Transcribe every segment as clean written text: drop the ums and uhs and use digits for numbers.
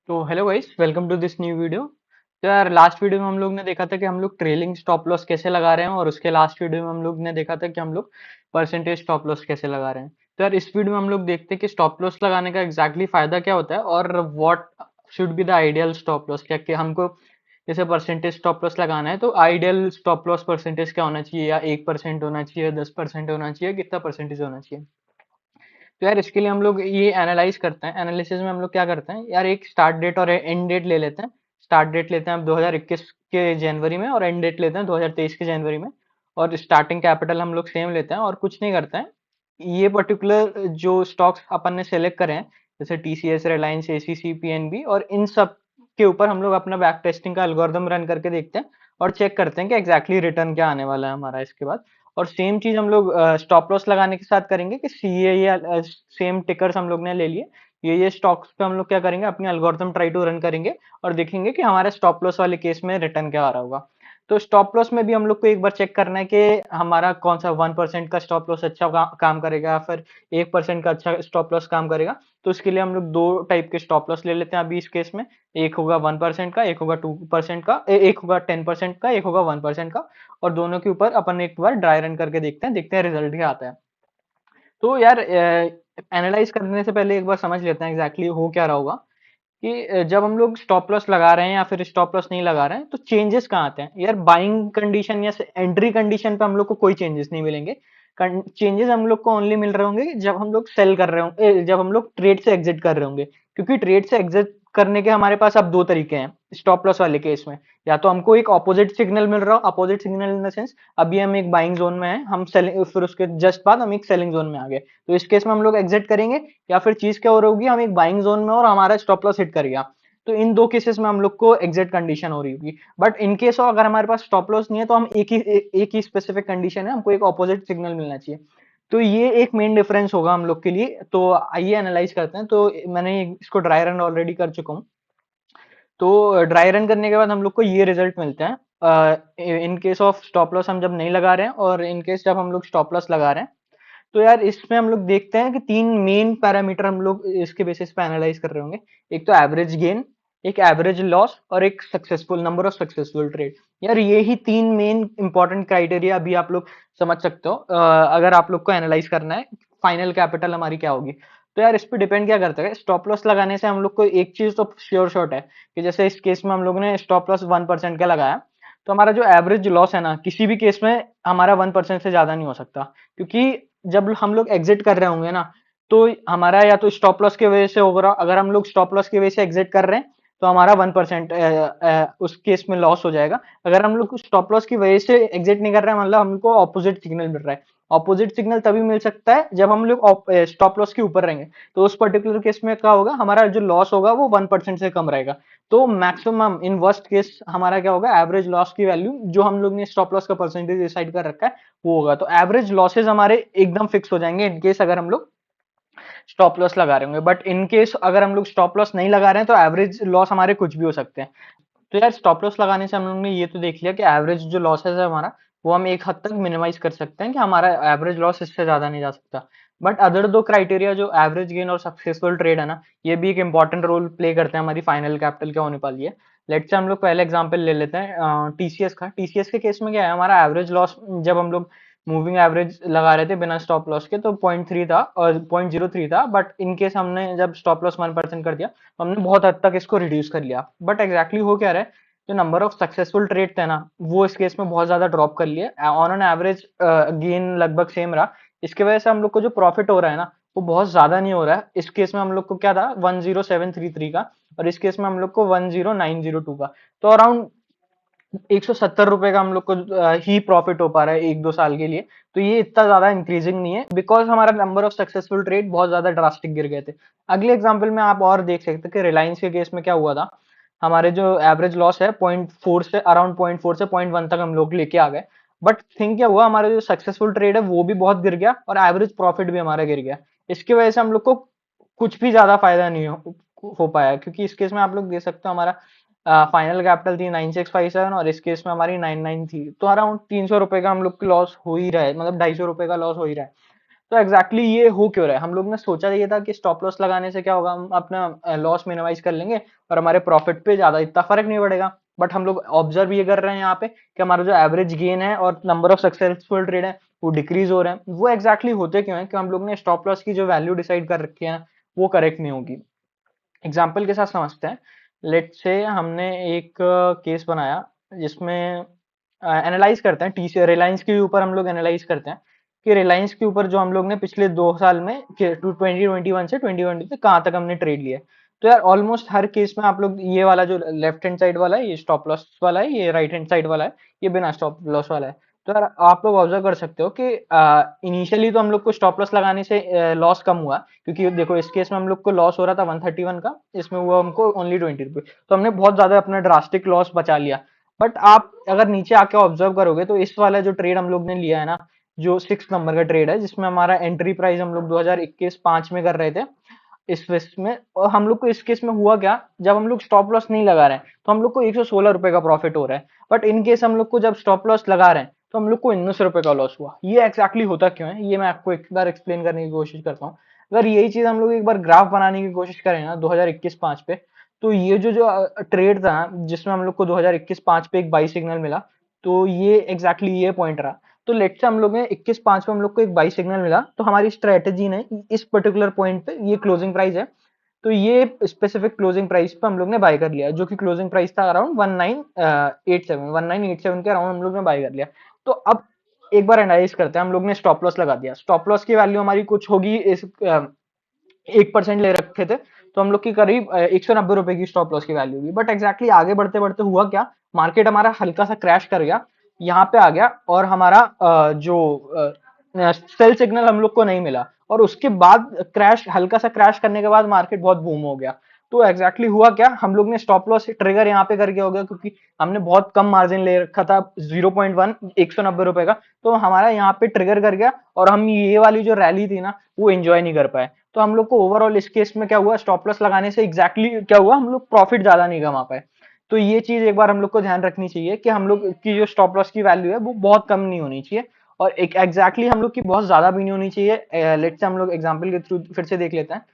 तो hello guys, welcome to this new video. तो यार लास्ट वीडियो में हम लोग ने देखा था कि हम लोग ट्रेलिंग स्टॉप लॉस कैसे लगा रहे हैं, और उसके लास्ट वीडियो में हम लोग ने देखा था कि हम लोग परसेंटेज स्टॉप लॉस कैसे लगा रहे हैं। तो यार इस वीडियो में हम लोग देखते हैं कि स्टॉप लॉस लगाने का एग्जैक्टली फायदा क्या होता है, और what should be the ideal stop loss. क्या कि हमको जैसे परसेंटेज स्टॉप लॉस लगाना है तो आइडियल स्टॉप लॉस परसेंटेज क्या होना चाहिए, या 1% होना चाहिए, 10% होना चाहिए, कितना परसेंटेज होना चाहिए। तो यार इसके लिए हम लोग ये एनालाइज करते हैं। एनालिसिस में हम लोग क्या करते हैं यार, एक स्टार्ट डेट और एंड डेट ले लेते हैं। स्टार्ट डेट लेते हैं हम 2021 के जनवरी में, और एंड डेट लेते हैं 2023 के जनवरी में। और स्टार्टिंग कैपिटल हम लोग सेम लेते हैं, और कुछ नहीं करते हैं। ये पर्टिकुलर जो स्टॉक्स अपन ने सेलेक्ट करे हैं, जैसे टीसीएस, रिलायंस, एसीसी, पीएनबी, और इन सब के ऊपर हम लोग अपना बैक टेस्टिंग का एल्गोरिदम रन करके देखते हैं, और चेक करते हैं कि एग्जैक्टली रिटर्न क्या आने वाला है हमारा इसके बाद। और सेम चीज हम लोग स्टॉप लॉस लगाने के साथ करेंगे कि सीए या सेम टिकर्स हम लोग ने ले लिए, ये स्टॉक्स पे हम लोग क्या करेंगे, अपनी एल्गोरिथम ट्राई टू रन करेंगे, और देखेंगे कि हमारे स्टॉप लॉस वाले केस में रिटर्न क्या आ रहा होगा। तो स्टॉप लॉस में भी हम लोग को एक बार चेक करना है कि हमारा कौन सा 1% का स्टॉप लॉस अच्छा काम करेगा, या फिर 1% का अच्छा स्टॉप लॉस काम करेगा। तो इसके लिए हम लोग दो टाइप के स्टॉप लॉस ले लेते हैं अभी इस केस में। एक होगा 1% का, एक होगा 2% का, एक होगा 10% का, एक होगा 1% का। और दोनों के ऊपर अपन एक बार ड्राई रन करके देखते हैं रिजल्ट क्या आता है। तो यार एनालाइज करने से पहले एक बार समझ लेते हैं एग्जैक्टली हो क्या रहा होगा, कि जब हम लोग स्टॉप लॉस लगा रहे हैं या फिर स्टॉप लॉस नहीं लगा रहे हैं तो चेंजेस कहाँ आते हैं। यार बाइंग कंडीशन या एंट्री कंडीशन पे हम लोग को कोई चेंजेस नहीं मिलेंगे। चेंजेस हम लोग को ओनली मिल रहे होंगे जब हम लोग सेल कर रहे होंगे, जब हम लोग ट्रेड से एग्जिट कर रहे होंगे। क्योंकि ट्रेड से एग्जिट करने के हमारे पास अब दो तरीके हैं स्टॉप लॉस वाले केस में। या तो हमको एक अपोजिट सिग्नल मिल रहा हो, opposite signal in the sense अभी हम एक बाइंग जोन में हैं, हम सेलिंग, फिर उसके जस्ट बाद हम एक सेलिंग जोन में आ गए, तो इस केस में हम लोग एग्जिट करेंगे। या फिर चीज क्या हो रही होगी, हम एक बाइंग जोन में और हमारा स्टॉप लॉस हिट कर गया। तो इन दो केसेस में हम लोग को एग्जिट कंडीशन हो रही होगी। बट इन केस ऑफ अगर हमारे पास स्टॉप लॉस नहीं है, तो हम एक ही स्पेसिफिक कंडीशन है, हमको एक ऑपोजिट सिग्नल मिलना चाहिए। तो ये एक मेन डिफरेंस होगा हम लोग के लिए। तो आइए एनालाइज करते हैं। तो मैंने इसको ड्राई रन ऑलरेडी कर चुका हूँ। तो ड्राई रन करने के बाद हम लोग को ये रिजल्ट मिलते हैं in case of stop loss हम जब नहीं लगा रहे हैं, और इन केस जब हम लोग स्टॉप लॉस लगा रहे हैं। तो यार इसमें हम लोग देखते हैं कि तीन मेन पैरामीटर हम लोग इसके बेसिस पे एनालाइज कर रहे होंगे। एक तो एवरेज गेन, एक एवरेज लॉस, और एक successful number of successful trade. यार ये ही तीन मेन इंपॉर्टेंट क्राइटेरिया अभी आप लोग समझ सकते हो, अगर आप लोग को एनालाइज करना है फाइनल कैपिटल हमारी क्या होगी। तो यार इस पे डिपेंड क्या करता है, स्टॉप लॉस लगाने से हम लोग को एक चीज तो श्योर शॉट है, कि जैसे इस केस में हम लोग ने स्टॉप लॉस 1% का लगाया, तो हमारा जो एवरेज लॉस है ना, किसी भी केस में हमारा 1% से ज्यादा नहीं हो सकता। क्योंकि जब हम लोग एग्जिट कर रहे होंगे ना, तो हमारा या तो स्टॉप लॉस की वजह से होगा। अगर हम लोग स्टॉप लॉस की वजह से एग्जिट कर रहे हैं, तो हमारा 1% उस केस में लॉस हो जाएगा। अगर हम लोग स्टॉप लॉस की वजह से एग्जिट नहीं कर रहे हैं, मतलब हमको ऑपोजिट सिग्नल मिल रहा है। ऑपोजिट सिग्नल तभी मिल सकता है जब हम लोग स्टॉप लॉस के ऊपर रहेंगे। तो उस पर्टिकुलर केस में क्या होगा, हमारा जो लॉस होगा वो 1% से कम रहेगा। तो मैक्सिमम इन वर्स्ट केस हमारा क्या होगा, एवरेज लॉस की वैल्यू जो हम लोग ने स्टॉप लॉस का परसेंटेज डिसाइड कर रखा है वो होगा। तो एवरेज लॉसेज हमारे एकदम फिक्स हो जाएंगे इन केस अगर हम लोग स्टॉप लॉस लगा रहे होंगे। बट इन केस अगर हम लोग स्टॉप लॉस नहीं लगा रहे हैं, तो एवरेज लॉस हमारे कुछ भी हो सकते हैं। तो यार स्टॉप लॉस लगाने से हम लोग ने ये तो देख लिया कि एवरेज जो लॉसेस है हमारा, वो हम एक हद तक मिनिमाइज कर सकते हैं, कि हमारा एवरेज लॉस इससे ज्यादा नहीं जा सकता। बट अदर दो क्राइटेरिया जो एवरेज गेन और सक्सेसफुल ट्रेड है ना, ये भी एक इंपॉर्टेंट रोल प्ले करते हैं हमारी फाइनल कैपिटल क्या होने वाली है। लेट्स से हम लोग पहले एग्जांपल ले लेते हैं टीसीएस का। टीसीएस के केस में क्या है, हमारा एवरेज लॉस जब हम लोग मूविंग एवरेज लगा रहे थे बिना स्टॉप लॉस के, तो 0.3 था और 0.03 था। बट इन केस हमने जब स्टॉप लॉस 1% कर दिया, तो हमने बहुत हद तक इसको रिड्यूस कर लिया। बट एग्जैक्टली हो क्या रहा है, जो नंबर ऑफ सक्सेसफुल ट्रेड थे ना, वो इस केस में बहुत ज्यादा ड्रॉप कर लिए। ऑन एन एवरेज गेन लगभग सेम रहा। इसकी वजह से हम लोग को जो प्रॉफिट हो रहा है ना, वो बहुत ज्यादा नहीं हो रहा है। इस केस में हम लोग को क्या था, 10733 का, और इस केस में हम लोग को 10902 का। तो अराउंड 170 रुपए का हम लोग को ही प्रॉफिट हो पा रहा है एक दो साल के लिए। तो ये इतना ज्यादा इंक्रीजिंग नहीं है, बिकॉज हमारा नंबर ऑफ सक्सेसफुल ट्रेड बहुत ज्यादा ड्रास्टिक गिर गए थे। अगले एग्जांपल में आप और देख सकते हैं कि रिलायंस के केस में क्या हुआ था। हमारे जो एवरेज लॉस है 0.4 से अराउंड 0.4 से 0.1 तक हम लोग लेके आ गए। बट थिंक क्या हुआ, हमारा जो सक्सेसफुल ट्रेड है वो भी बहुत गिर गया, और एवरेज प्रॉफिट भी हमारा गिर गया। इसकी वजह से हम लोग को कुछ भी ज्यादा फायदा नहीं हो पाया। क्योंकि इस केस में आप लोग देख सकते हो, हमारा फाइनल कैपिटल थी 9657, और इस केस में हमारी 99 थी। तो अराउंड 300 रुपए का हम लोग की लॉस हो ही रहा है, मतलब 250 रुपए का लॉस हो ही रहा है। तो एग्जैक्टली ये हो क्यों रहा है? हम लोग ने सोचा ये था कि स्टॉप लॉस लगाने से क्या होगा, हम अपना लॉस मिनिमाइज कर लेंगे और हमारे प्रॉफिट पे ज्यादा इतना फर्क नहीं पड़ेगा। बट हम लोग ऑब्जर्व ये कर रहे हैं यहाँ पे कि हमारा जो एवरेज गेन है और नंबर ऑफ सक्सेसफुल ट्रेड है वो डिक्रीज हो रहे हैं। वो एग्जैक्टली होते क्यों है कि हम लोग ने स्टॉप लॉस की जो वैल्यू डिसाइड कर रखी है वो करेक्ट नहीं होगी। एग्जाम्पल के साथ समझते हैं। लेट से हमने एक केस बनाया जिसमें एनालाइज करते हैं टी रिलायंस के ऊपर, हम लोग एनालाइज करते हैं कि रिलायंस के ऊपर जो हम लोग ने पिछले 2 साल में 2021 से 2020 तक कहाँ तक हमने ट्रेड लिया है। तो यार ऑलमोस्ट हर केस में आप लोग ये वाला जो लेफ्ट हैंड साइड वाला है ये स्टॉप लॉस वाला है, ये राइट हैंड साइड वाला है ये बिना स्टॉप लॉस वाला है। तो यार आप लोग ऑब्जर्व कर सकते हो कि इनिशियली तो हम लोग को स्टॉप लॉस लगाने से लॉस कम हुआ, क्योंकि देखो इस केस में हम लोग को लॉस हो रहा था 131 का, इसमें हुआ हमको ओनली 20 रुपए, तो हमने बहुत ज्यादा अपना ड्रास्टिक लॉस बचा लिया। बट आप अगर नीचे आके ऑब्जर्व करोगे तो इस वाला जो ट्रेड हम लोग ने लिया है ना, जो 6 नंबर का ट्रेड है जिसमें हमारा एंट्री प्राइस हम लोग 2021-5 में कर रहे थे इस वेस्ट में, और हम लोग को इस केस में हुआ क्या, जब हम लोग स्टॉप लॉस नहीं लगा रहे हैं तो हम लोग को 116 रुपए का प्रॉफिट हो रहा है। बट इन केस हम लोग को जब स्टॉप लॉस लगा रहे हैं तो हम लोग को 19 रुपए का लॉस हुआ। ये एक्जैक्टली होता क्यों है ये मैं आपको एक बार एक्सप्लेन करने की कोशिश करता हूँ। अगर यही चीज हम लोग एक बार ग्राफ बनाने की कोशिश करें ना 2021-5 पे, तो ये जो जो ट्रेड था जिसमें हम लोग को 2021-5 पे एक बाई सिग्नल मिला, तो ये एग्जैक्टली ये पॉइंट रहा। तो लेट से हम लोग ने 21-5 पे हम लोग को एक बाई सिग्नल मिला, तो हमारी स्ट्रेटेजी ने इस पर्टिकुलर पॉइंट पे, ये क्लोजिंग प्राइस है, तो ये स्पेसिफिक क्लोजिंग प्राइस पे हम लोग ने बाय कर लिया, जो कि क्लोजिंग प्राइस था अराउंड 1987 के अराउंड हम लोग ने बाय कर लिया। तो अब एक बार एनालाइज करते हैं, हम लोग ने स्टॉप लॉस लगा दिया, स्टॉप लॉस की वैल्यू हमारी कुछ होगी इस 1% ले रखे थे, तो हम लोग की करीब 190 रुपए की स्टॉप लॉस की वैल्यू हुई। बट एग्जैक्टली आगे बढ़ते बढ़ते हुआ क्या, मार्केट हमारा हल्का सा क्रैश कर गया, यहाँ पे आ गया और हमारा जो सेल सिग्नल हम लोग को नहीं मिला, और उसके बाद क्रैश, हल्का सा क्रैश करने के बाद मार्केट बहुत बूम हो गया। तो एग्जैक्टली हुआ क्या, हम लोग ने स्टॉप लॉस ट्रिगर यहाँ पे करके हो गया, क्योंकि हमने बहुत कम मार्जिन ले रखा था 0.1 190 रुपए का, तो हमारा यहाँ पे ट्रिगर कर गया और हम ये वाली जो रैली थी ना वो एंजॉय नहीं कर पाए। तो हम लोग को ओवरऑल इस केस में क्या हुआ, स्टॉप लॉस लगाने से एग्जैक्टली क्या हुआ, हम लोग प्रॉफिट ज्यादा नहीं कमा पाए। तो ये चीज एक बार हम लोग को ध्यान रखनी चाहिए कि हम लोग की जो स्टॉप लॉस की वैल्यू है वो बहुत कम नहीं होनी चाहिए, और एक एग्जैक्टली हम लोग की बहुत ज्यादा भी नहीं होनी चाहिए। लेट्स से हम लोग एग्जांपल के थ्रू फिर से देख लेते हैं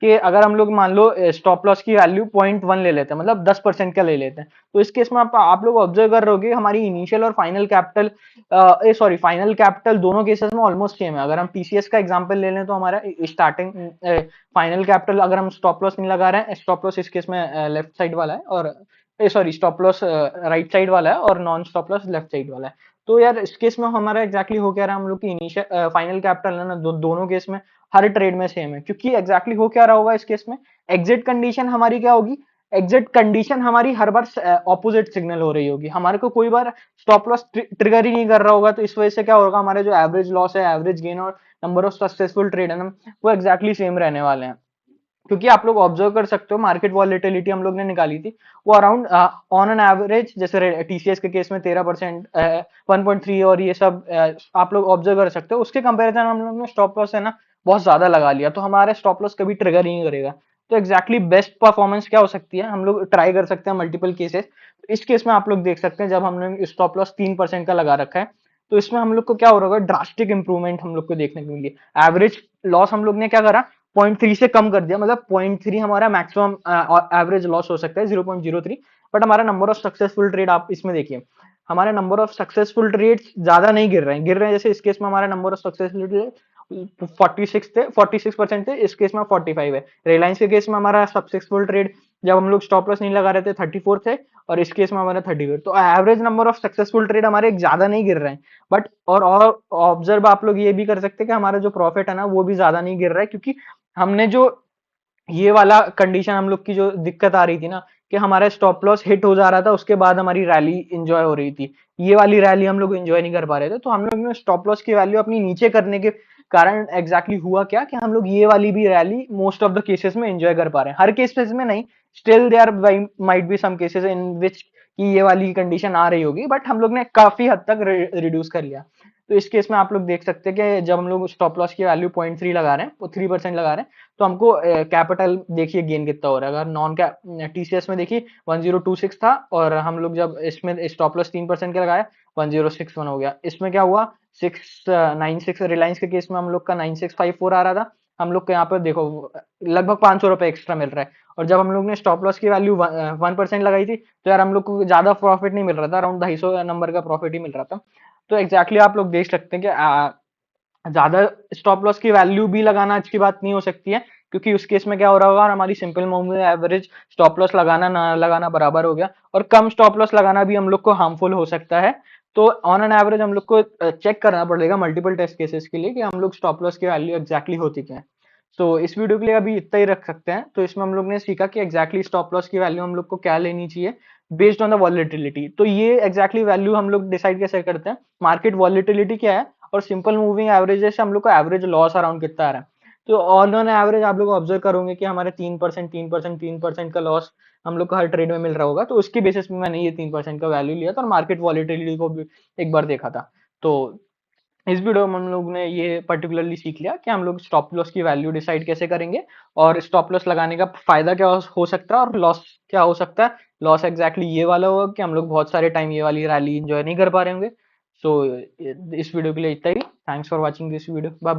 कि अगर हम लोग मान लो स्टॉप लॉस की वैल्यू 0.1 ले लेते हैं, मतलब 10% का ले लेते हैं, तो इस केस में आप लोग ऑब्जर्व कर रहे होगे हमारी इनिशियल और final capital, sorry final capital दोनों केसेस में ऑलमोस्ट सेम है। अगर हम टीसीएस का एग्जांपल ले लें तो हमारा स्टार्टिंग फाइनल कैपिटल, अगर हम स्टॉप लॉस नहीं लगा रहे हैं, स्टॉप लॉस इस केस में लेफ्ट साइड वाला है, और sorry stop loss right side वाला है और non stop loss left side वाला है। तो यार इस केस में हमारा एग्जैक्टली हो क्या रहा है, हम लोग की इनिशियल फाइनल कैपिटल है ना, दोनों केस में हर ट्रेड में सेम है, क्योंकि एग्जैक्टली हो क्या रहा होगा इस केस में, एग्जिट कंडीशन हमारी क्या होगी, एग्जिट कंडीशन हमारी हर बार ऑपोजिट सिग्नल हो रही होगी, हमारे को कोई बार स्टॉप लॉस ट्रिगर ही नहीं कर रहा होगा। तो इस वजह से क्या होगा, हमारे जो एवरेज लॉस है, एवरेज गेन और नंबर ऑफ सक्सेसफुल ट्रेड है ना, वो एग्जैक्टली सेम रहने वाले हैं। क्योंकि आप लोग ऑब्जर्व कर सकते हो मार्केट वॉलेटिलिटी हम लोग ने निकाली थी, वो अराउंड ऑन एन एवरेज, जैसे टीसीएस के केस में 13%, 1.3 और ये सब आप लोग ऑब्जर्व कर सकते हो, उसके कंपैरिजन हम लोग ने स्टॉप लॉस है ना बहुत ज्यादा लगा लिया, तो हमारे स्टॉप लॉस कभी ट्रिगर ही नहीं करेगा। तो एग्जैक्टली बेस्ट परफॉर्मेंस क्या हो सकती है, हम लोग ट्राई कर सकते हैं मल्टीपल केसेस। इस केस में आप लोग देख सकते हैं जब हमने स्टॉप लॉस 3% का लगा रखा है, तो इसमें हम लोग को क्या हो रहा होगा, ड्रास्टिक इंप्रूवमेंट हम लोग को देखने को मिली। एवरेज लॉस हम लोग ने क्या करा, 0.3 से कम कर दिया, मतलब 0.3 हमारा मैक्सिमम एवरेज लॉस हो सकता है, 0.03। बट हमारा नंबर ऑफ सक्सेसफुल ट्रेड आप इसमें देखिए, हमारे नंबर ऑफ सक्सेसफुल ट्रेड्स ज्यादा नहीं गिर रहे हैं, जैसे इस केस में हमारा नंबर ऑफ सक्सेसफुल ट्रेड 46 थे, इस केस में 45 है। रिलायंस के केस में हमारा सक्सेसफुल ट्रेड जब हम लोग स्टॉप लॉस नहीं लगा रहे थे 34 थे, और इस केस में हमारा 34। तो average number of successful trade हमारे ज्यादा नहीं गिर रहे हैं। बट और ऑब्जर्व आप लोग ये भी कर सकते हैं कि हमारा जो प्रॉफिट है ना वो भी ज्यादा नहीं गिर रहा है, क्योंकि हमने जो ये वाला कंडीशन हम लोग की जो दिक्कत आ रही थी ना, कि हमारा स्टॉप लॉस हिट हो जा रहा था उसके बाद हमारी रैली एंजॉय हो रही थी, ये वाली रैली हम लोग एंजॉय नहीं कर पा रहे थे, तो हम लोग ने स्टॉप लॉस की वैल्यू अपनी नीचे करने के कारण एग्जैक्टली हुआ क्या कि हम लोग ये वाली भी rally most of the cases में एंजॉय कर पा रहे हैं, हर केसेस में नहीं, still there might be some cases in which कि ये वाली कंडीशन आ रही होगी, बट हम लोग ने काफी हद तक रिड्यूस कर लिया। तो इस केस में आप लोग देख सकते हैं कि जब हम लोग स्टॉप लॉस की वैल्यू 0.3 लगा रहे हैं, वो 3% लगा रहे हैं, तो हमको कैपिटल देखिए गेन कितना हो रहा है। अगर नॉन टीसीएस में देखिए 1026 था, और हम लोग जब इसमें स्टॉप लॉस 3% का लगाया 1061 हो गया। इसमें क्या हुआ, 696, रिलायंस के केस में हम लोग का 9654 आ रहा था, हम लोग को यहाँ पर देखो लगभग 500 रुपए एक्स्ट्रा मिल रहा है। और जब हम लोग ने स्टॉप लॉस की वैल्यू 1% लगाई थी, तो यार हम लोग को ज्यादा प्रॉफिट नहीं मिल रहा था, अराउंड 250 नंबर का प्रॉफिट ही मिल रहा था। तो एग्जैक्टली आप लोग देख सकते हैं कि ज्यादा स्टॉप लॉस की वैल्यू भी लगाना अच्छी बात नहीं हो सकती है, क्योंकि उस केस में क्या हो रहा होगा, हमारी simple moving average stop loss लगाना ना लगाना बराबर हो गया, और कम स्टॉप लॉस लगाना भी हम लोग को हार्मफुल हो सकता है। तो ऑन एन एवरेज हम लोग को चेक करना पड़ेगा मल्टीपल टेस्ट केसेस के लिए कि हम लोग स्टॉप लॉस की वैल्यू एग्जैक्टली होती क्या है। तो इस वीडियो के लिए अभी इतना ही रख सकते हैं। तो इसमें हम लोग ने सीखा कि एग्जैक्टली स्टॉप लॉस की वैल्यू हम लोग को क्या लेनी चाहिए बेस्ड ऑन द वॉलेटिलिटी। तो ये एग्जैक्टली वैल्यू हम लोग डिसाइड कैसे करते हैं, मार्केट वॉलेटिलिटी क्या है, और सिंपल मूविंग एवरेजेस से हम लोग को एवरेज लॉस अराउंड कितना आ रहा है। तो ऑन ऑन एवरेज आप लोग ऑब्जर्व करोगे कि हमारे 3% 3% 3% का लॉस हम लोग को हर ट्रेड में मिल रहा होगा। तो उसकी बेसिस में मैंने ये 3% का वैल्यू लिया था, और मार्केट वॉलेटिलिटी को भी एक बार देखा था। तो इस वीडियो में हम लोग ने ये पर्टिकुलरली सीख लिया कि हम लोग स्टॉप लॉस की वैल्यू डिसाइड कैसे करेंगे, और स्टॉप लॉस लगाने का फायदा क्या हो सकता है, और लॉस क्या हो सकता है। लॉस एग्जैक्टली ये वाला होगा कि हम लोग बहुत सारे टाइम ये वाली रैली एंजॉय नहीं कर पा रहे होंगे। सो इस वीडियो के लिए इतना ही। Thanks for watching this video. Bye.